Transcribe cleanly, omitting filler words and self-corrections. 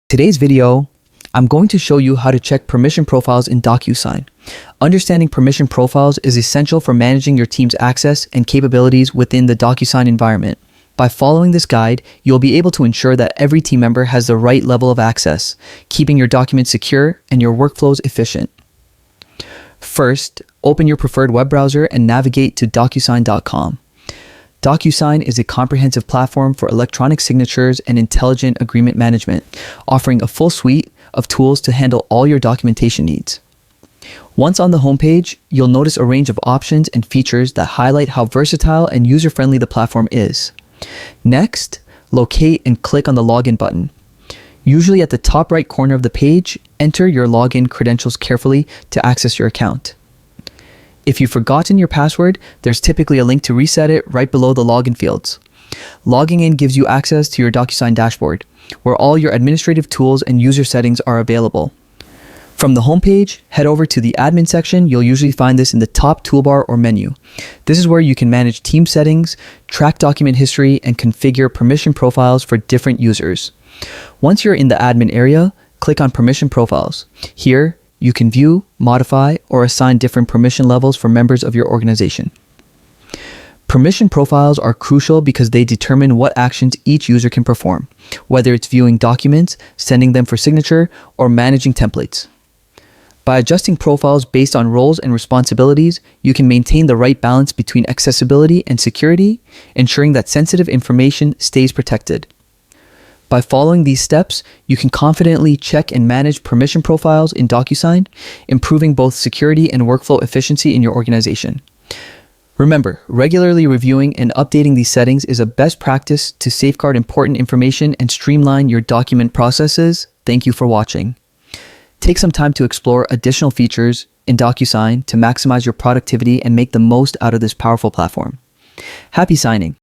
Today's video, I'm going to show you how to check permission profiles in DocuSign. Understanding permission profiles is essential for managing your team's access and capabilities within the DocuSign environment. By following this guide, you'll be able to ensure that every team member has the right level of access, keeping your documents secure and your workflows efficient. First, open your preferred web browser and navigate to DocuSign.com. DocuSign is a comprehensive platform for electronic signatures and intelligent agreement management, offering a full suite of tools to handle all your documentation needs. Once on the homepage, you'll notice a range of options and features that highlight how versatile and user-friendly the platform is. Next, locate and click on the login button. Usually at the top right corner of the page, enter your login credentials carefully to access your account. If you've forgotten your password, there's typically a link to reset it right below the login fields. Logging in gives you access to your DocuSign dashboard, where all your administrative tools and user settings are available. From the homepage, head over to the admin section. You'll usually find this in the top toolbar or menu. This is where you can manage team settings, track document history, and configure permission profiles for different users. Once you're in the admin area, click on Permission Profiles. Here, you can view, modify, or assign different permission levels for members of your organization. Permission profiles are crucial because they determine what actions each user can perform, whether it's viewing documents, sending them for signature, or managing templates. By adjusting profiles based on roles and responsibilities, you can maintain the right balance between accessibility and security, ensuring that sensitive information stays protected. By following these steps, you can confidently check and manage permission profiles in DocuSign, improving both security and workflow efficiency in your organization. Remember, regularly reviewing and updating these settings is a best practice to safeguard important information and streamline your document processes. Thank you for watching. Take some time to explore additional features in DocuSign to maximize your productivity and make the most out of this powerful platform. Happy signing!